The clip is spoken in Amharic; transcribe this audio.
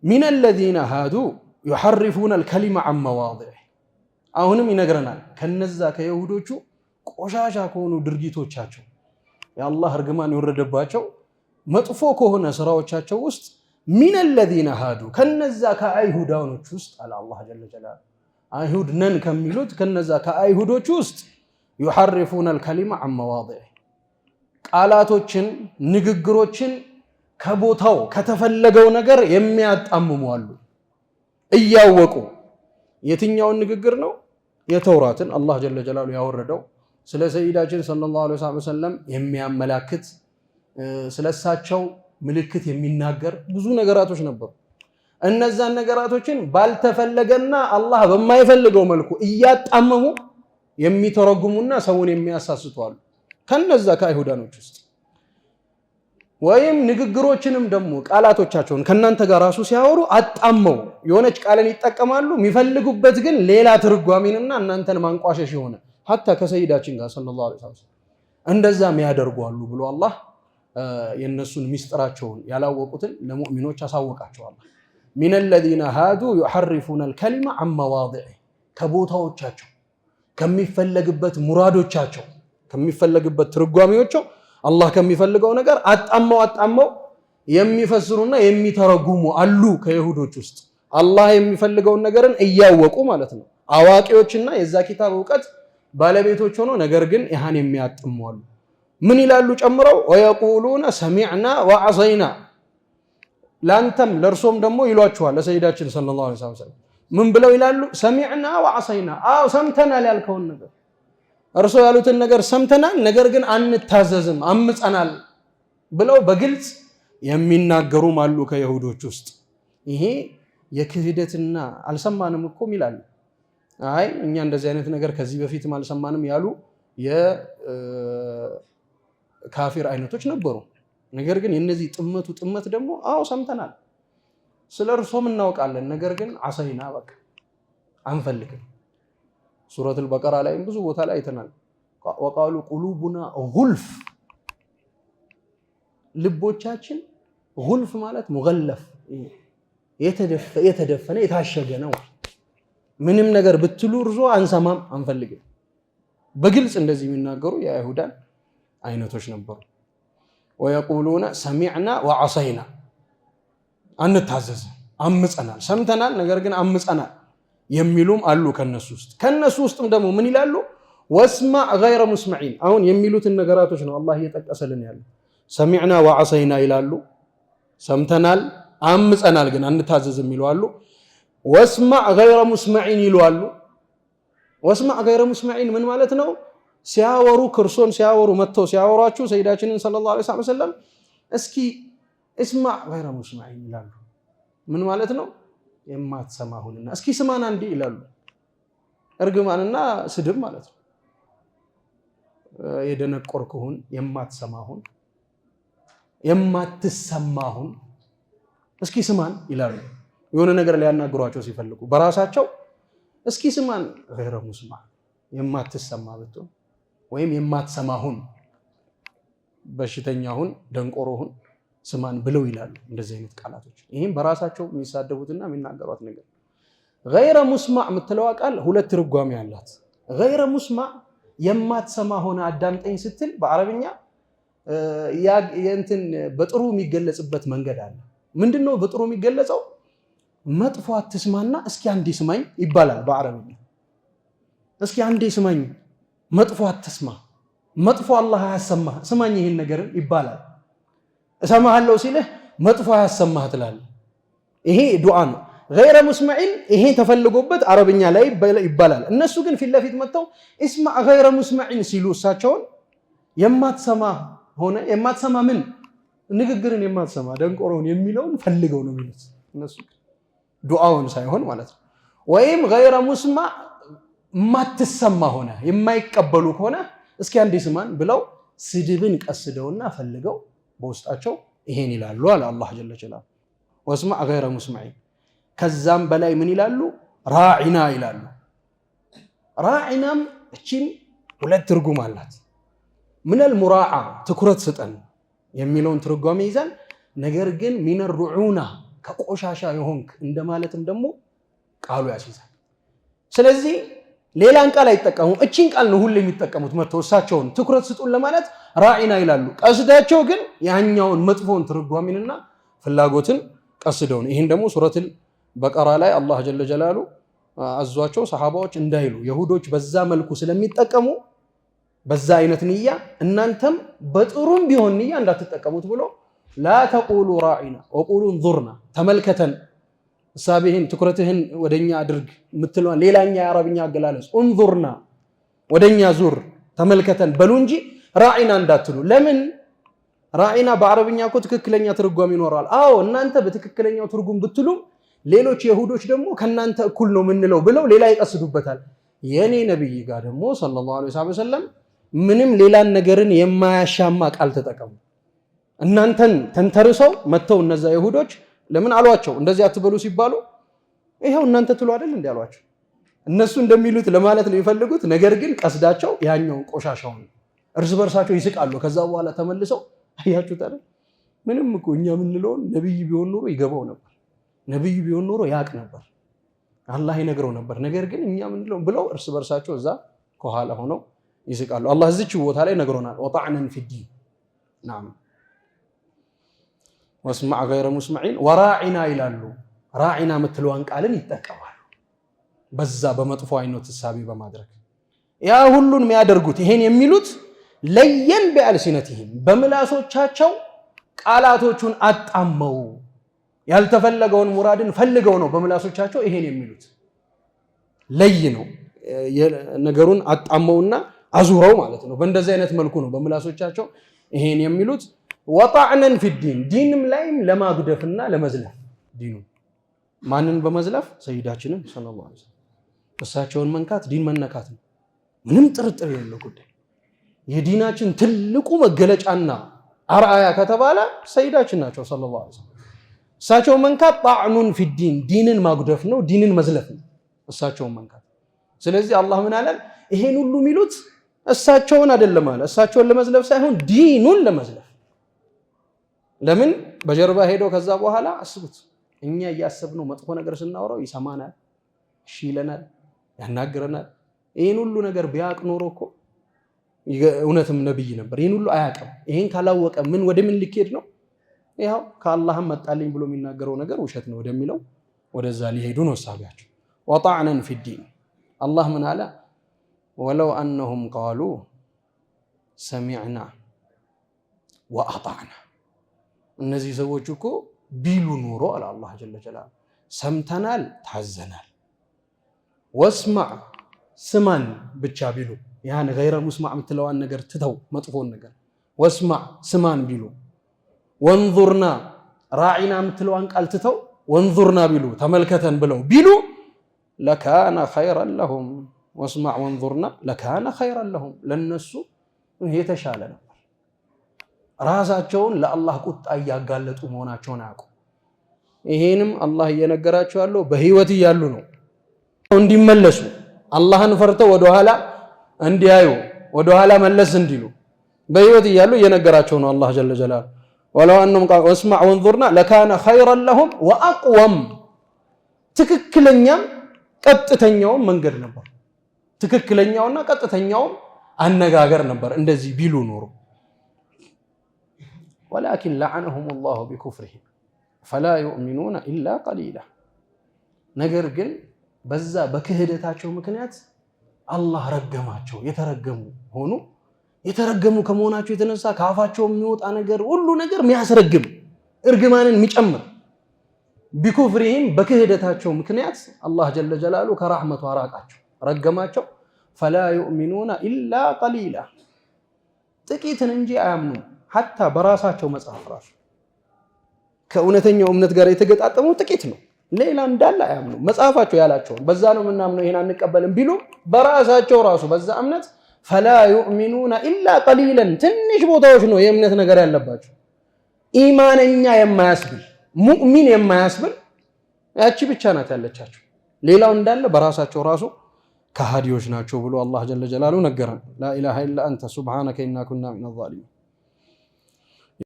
ሚነ ለዚነ ሃዱ ዩሐርፉነ አልከሊመ ዐን መዋዲዒህ አሁንም ይነግረናል ከነዛ ከይሁዶቹ ቆሻሻ ከሆኑ ድርጊቶቻቸው የአላህ እርግማን የወረደባቸው መጥፎ ከሆነ ስራዎቻቸው ውስጥ ሚነ ለዚነ ሃዱ ከነዛ ከአይሁዳኖች ውስጥ አለ አላህ ጀለ ጀላሉ አይሁድ ነን ከሚሉት ከነዛ ከአይሁዶች ውስጥ ዩሐርፉነ አልከሊመ ዐን መዋዲዒህ ቃላቶችን ንግግሮችን ከቦታው ከተፈለገው ነገር የሚያጣምሙ አሉ እያወቁ የትኛውን ንግግር ነው የተውራትን አላህ ጀለ ጀላሉ ያወረደው ስለ ሰይዳችን ሰለላሁ ዐለይሂ ወሰለም የሚያመላክት ስለሳቸው ምልክት የሚናገር ብዙ ነገራቶች ነበሩ እነዛን ነገራቶችን ባልተፈለገና አላህ በማይፈልገው መልኩ እያጣመሙ የሚተረጉሙና ሰውን የሚያሳስቱ አሉ ከነዛ ከአይሁዳኖች ውስጥ ወይም ንግግሮችንም ደግሞ ቃላቶቻቸውን ከናንተ ጋር ራሱ ሲያወሩ አጣመው የሆነች ቃልን ይጠቀማሉ የሚፈልጉበት ግን ሌላ ትርጓሜንና እናንተን ማንቋሸሽ የሆነ hatta ከሰይዳችን ጋር ሰለላሁ ዐለይሂ ወሰለም እንደዛም ያደርጓሉ ብሎ አላህ የነሱን ሚስጥራቸውን ያላወቁትን ለሙእሚኖች አሳወቃቸው አላህ ሚነ الذين هادوا يحرفون الكلمة عن مواضعه ከቦታዎቻቸው ከሚፈለግበት ሙራዶቻቸው ከሚፈለግበት ትርጓሜዎቻቸው አላህ ከሚፈልገው ነገር አጣመው የሚፈስሩና የሚተረጉሙ አሉ ከይሁዶች ውስጥ አላህ የሚፈልገውን ነገርን እያወቁ ማለት ነው አዋቂዎችና የዛ ኪታብ ዕውቀት ባለቤቶች ሆነው ነገር ግን ይሃን የሚያጥሙ አሉ ምን ይላሉ ጨምረው ወየቁሉና ሰሚዕና ወዐሰይና ላንተም ለርሶም ደግሞ ይሏቸዋል ለሰይዳችን ሰለላሁ ዐለይሂ ወሰለም ምን ብለው ይላሉ ሰሚዕና ወዐሰይና አው ሰምተናል ያልከውን ነገር እርሶ ያሉትን ነገር ሰምተናል ነገር ግን አንታዘዝም አምፀናል ብለው በግልጽ የሚናገሩም አሉ ከይሁዶች ውስጥ ይሄ የክህደትና አልሰማንም እኮ ይላል አይ እኛ እንደዚህ አይነት ነገር ከዚህ በፊትም አልሰማንም ያሉ የካፊር አይነቶች ነበሩ ነገር ግን የነዚህ ጥመት ደግሞ አው ሰምተናል ስለርሶም እናውቃለን ነገር ግን አሰይና በቃ አንፈልግም ሱረቱ አልበቀራ ላይ ብዙ ቦታ ላይ አይተናል ወቃሉ ቁሉቡና ጉልፍ ልቦቻችን ጉልፍ ማለት ሙገለፍ የተደፈነ የታሸገ ነው ምንም ነገር ብትሉ እርሶ አንሰማም አንፈልግም በግልጽ እንደዚህ የሚናገሩ የአይሁዳን አይነቶች ነበሩ ወየቁሉና ሰሚዕና ወዐሰይና አንታዘዝ አምፀናል ሰምተናል ነገር ግን አምፀናል የሚሉም አሉ ከነሱ ውስጥም ደግሞ ምን ይላሉ ወስማዕ ገይረ ሙስመዒን አሁን የሚሉትን ነገራቶች ነው አላህ እየጠቀሰልን ያለው ሰሚዕና ወዐሰይና ይላሉ ሰምተናል አምፀናል ግን አንታዘዝም ይላሉ ወስማዕ ገይረ ሙስመዒን ይላሉ ወስማዕ ገይረ ሙስመዒን ምን ማለት ነው ሲያወሩ ክርስቶን ሲያወሩ መተው ሲያወራችሁ ሰይዳችንን ሰለላሁ ዐለይሂ ወሰለም እስኪ እስማዕ ገይረ ሙስመዒን ይላሉ ምን ማለት ነው የማትሰማሁንና እስኪ ስማና እንዲ ይላሉ እርግማንና ስድብ ማለት ነው የደነቆርኩን የማትሰማሁን የማትሰማሁን እስኪ ስማን ይላሉ የሆነ ነገር ሊያናግሯቸው ሲፈልጉ በራሳቸው እስኪ ስማን ገይረ ሙስማ የማትሰማ ብትሆን ወይም የማትሰማሁን በሽተኛሁን ደንቆሮሁን ስማን ብለው ይላሉ እንደዚህ አይነት ቃላቶች ይሄን በራሳቸው የሚሳደቡትና የሚናገሩት ነገር ገይረ ሙስማዕ የምትለው ቃል ሁለት ትርጓሜ አላት ገይረ ሙስማዕ የማትሰማ ሆነ አዳምጠኝ ስትል በአረብኛ የእንትን በጥሩ የሚገለጽበት መንገድ አለ ምንድነው በጥሩ የሚገለጸው መጥፎ አትስማና እስኪ አንዴ ስማኝ ይባላል በአረብኛ እስኪ አንዴ ስማኝ መጥፎ አትስማ መጥፎ አላህ ያሰማ ስማኝ ይሄን ነገር ይባላል እሰማሃለሁ ሲልህ መጥፎ ያሰማህ ትላለህ ይሄ ዱዓ ነው ገይረ ሙስመዒን ይሄ ተፈልጎበት አረብኛ ላይ ይባላል እነሱ ግን ፊት ለፊት መጥተው እስማዕ ገይረ ሙስመዒን ሲሉ እሳቸውን የማትሰማ ሆነ የማትሰማ ምን ንግግርን የማትሰማ ደንቆሮን የሚለውን ፈልገው ነው የሚሉት እነሱ ዱዓውን ሳይሆን ማለት ነው ወይም ገይረ ሙስማዕ ማትሰማ ሆነ የማይቀበሉ ከሆነ እስኪ አንዴ ስማን ብለው ስድብን ቀስደውና ፈልገው በውስጣቸው ይሄን ይላሉ አለ አላህ ጀለ ጀላሉ ወስማዕ ገይረ ሙስመዒን ከዛም በላይ ምን ይላሉ ራዒና ይላሉ ራዒናም እቺም ሁለት ትርጉም አላት ምንል ሙራዓ ትኩረት ስጠን የሚለውን ትርጓሜ ይዛል ነገር ግን ሚነ ሩዑና ከቆሻሻ የሆንክ እንደማለትም ደግሞ ቃሉ ያስይዛል። ስለዚህ ሌላን ቃል አይጠቀሙም። እቺን ቃል ነው ሁሌ የሚጠቀሙት። መተው እሳቸውን ትኩረት ስጡን ለማለት ራዒና ይላሉ። ቀስዳቸው ግን ያኛውን መጥፎን ትርጓሜንና ፍላጎትን ቀስደው ነው። ይሄን ደግሞ ሱረቱል በቀራ ላይ አላህ ጀለ ጀላሉ አዟቸው ሰሃባዎች እንዳይሉ ይሁዶች በዛ መልኩ ስለሚጠቀሙ በዛ አይነት ንያ እናንተም በጥሩም ቢሆን ንያ እንዳትጠቀሙት ብሎ ላ ተቁሉ ራዒና ወቁሉ እንዙርና ተመልከተን እሳቤህን ትኩረትህን ወደኛ አድርግ ምትለዋን ሌላኛ የአረብኛ አገላለጽ እንዙርና ወደኛ ዙር ተመልከተን በሉ እንጂ ራዒና እንዳትሉ። ለምን ራዒና በአረብኛ እኮ ትክክለኛ ትርጓሜ ይኖራል። አዎ እናንተ በትክክለኛው ትርጉም ብትሉም ሌሎች ይሁዶች ደግሞ ከናንተ እኩል ነው ምንለው ብለው ሌላ ይቀስዱበታል። የኔ ነብይ ጋር ደግሞ ሰለላሁ ዐለይሂ ወሰለም ምንም ሌላን ነገርን የማያሻማ ቃል ተጠቀሙ። እናንተን ተንተርሰው መተው እነዛ ይሁዶች ለምን አሏቸው እንደዚህ አትበሉ ሲባሉ ይሄው እናንተ ትሉ አይደል እንዴ አሏቸው። እነሱ እንደሚሉት ለማለት ነው የሚፈልጉት። ነገር ግን ቀስዳቸው ያኛው ቆሻሻውን እርስ በርሳቸው ይስቃሉ። ከዛ በኋላ ተመልሰው አያችሁት አይደል ምንም እኮ እኛ ምንለው ነብይ ቢሆን ኖሮ ይገባው ነበር፣ ነብይ ቢሆን ኖሮ ያቅ ነበር፣ አላህ ይነግረው ነበር። ነገር ግን እኛ ምንለው ብለው እርስ በርሳቸው እዛ ከኋላ ሆነው ይስቃሉ። አላህ እዚች ቦታ ላይ ነግሮናል። ወጣዕነን ፊዲን ናም ወስማዕ ገይረ ሙስመዒን ወራዒና ይላሉ። ራዒና የምትለዋን ቃልን ይጠቀማሉ በዛ በመጥፎ አይነት ተሳቢ በማድረግ ያ ሁሉን የሚያደርጉት ይሄን የሚሉት ለየን በአልሲነቲሂም በምላሶቻቸው ቃላቶቹን አጣመው ያልተፈለገውን ሙራድን ፈልገው ነው በምላሶቻቸው ይሄን የሚሉት። ለይ ነው ነገሩን አጣመውና አዙረው ማለት ነው። በእንደዚህ አይነት መልኩ ነው በምላሶቻቸው ይሄን የሚሉት። ወጣዕነን ፊዲን ዲንም ላይም ለማጉደፍና ለመዝለፍ ዲኑ ማንን በመዝለፍ ሰይዳችንን ሰለላሁ ዐለይሂ ወሰለም እሳቸውን መንካት ዲን መነካት ነው። ምንም ጥርጥር የሌለው ጉዳይ። የዲናችን ትልቁ መገለጫና አርአያ ከተባለ ሰይዳችን ናቸው ሰለላሁ ዐለይሂ ወሰለም። እሳቸውን መንካት ጣዕኑን ፊዲን ዲንን ማጉደፍ ነው፣ ዲንን መዝለፍ ነው እሳቸውን መንካት። ስለዚህ አላህ ምን አለን? ይሄን ሁሉ የሚሉት እሳቸውን አይደለም አለ። እሳቸውን ለመዝለፍ ሳይሆን ዲኑን ለመዝለፍ። ለምን በጀርባ ሄዶ ከዛ በኋላ አስቡት እኛ እያሰብነው መጥፎ ነገር ስናወራው ይሰማናል፣ እሺ ይለናል፣ ያናግረናል። ይሄን ሁሉ ነገር ቢያቅ ኖሮ እኮ እውነትም ነብይ ነበር። ይሄን ሁሉ አያውቅም። ይሄን ካላወቀ ምን ወደ ምን ሊኬድ ነው? ይሄው ከአላህም መጣልኝ ብሎ የሚናገረው ነገር ውሸት ነው ወደሚለው ወደዛ ሊሄዱ ነው ሳቢያቸው። ወጣዕነን ፊዲን አላህ ምን አለ? ወለው አነሁም ቃሉ ሰሚዕና ወአጣዕና እነዚህ ሰዎች እኮ ቢሉ ኖሮ አለ አላህ ጀለ ጀላሉ ሰምተናል ታዘናል፣ ወስማዕ ስማን ብቻ ቢሉ ያን ገይረ ሙስማዕ የምትለዋን ነገር ትተው መጥፎን ነገር ወስማዕ ስማን ቢሉ፣ ወንዙርና ራዒና የምትለዋን ቃል ትተው ወንዙርና ቢሉ ተመልከተን ብለው ቢሉ ለካነ ኸይረን ለሁም ወስማዕ ወንዙርና ለካነ ኸይረን ለሁም ለነሱ የተሻለ ነበር። ራሳቸውን ለአላህ ቁጣ እያጋለጡ መሆናቸውን አያውቁም። ይሄንም አላህ እየነገራቸው ያለው በህይወት እያሉ ነው። እንዲመለሱ አላህን ፈርተው ወደኋላ እንዲያዩ ወደኋላ መለስ እንዲሉ በህይወት እያሉ እየነገራቸው ነው አላህ ጀለ ጀላሉ። ወለው አነሁም ቃሉ ወስማዕ ወንዙርና ለካነ ኸይረን ለሁም ወአቅወም ትክክለኛም ቀጥተኛውም መንገድ ነበር። ትክክለኛውና ቀጥተኛውም አነጋገር ነበር እንደዚህ ቢሉ ኖሮ። ወላኪን ለዐነሁም አላሁ ቢኩፍሪሂም ፈላ ዩእሚኑነ ኢላ ቀሊላ። ነገር ግን በዛ በክህደታቸው ምክንያት አላህ ረገማቸው፣ የተረገሙ ሆኑ። የተረገሙ ከመሆናቸው የተነሳ ከአፋቸው የሚወጣ ነገር ሁሉ ነገር የሚያስረግም እርግማንን የሚጨምር ቢኩፍሪሂም በክህደታቸው ምክንያት አላህ ጀለ ጀላሉ ከራህመቱ አራቃቸው፣ ረገማቸው። ፈላ ዩእሚኑነ ኢላ ቀሊላ ጥቂትን እንጂ አያምኑም። ሐታ በራሳቸው መጽሐፍ ራሱ ከእውነተኛው እምነት ጋር የተገጣጠመው ጥቂት ነው። ሌላ እንዳለ አያምኑም። መጽሐፋቸው ያላቸውን በዛ ነው የምናምነው ይሄን አንቀበልም ቢሉ በራሳቸው ራሱ በዛ እምነት ፈላ ዩእሚኑነ ኢላ ቀሊለን ትንሽ ቦታዎች ነው የእምነት ነገር ያለባቸው። ኢማነኛ የማያስብል ሙእሚን የማያስብል ያቺ ብቻ ናት ያለቻቸው። ሌላው እንዳለ በራሳቸው ራሱ ከሃዲዎች ናቸው ብሎ አላህ ጀለ ጀላሉ ነገረን። ላ ኢላሃ ኢላ አንተ ሱብሃነከ ኢና ኩና ሚነ ዛሊሚን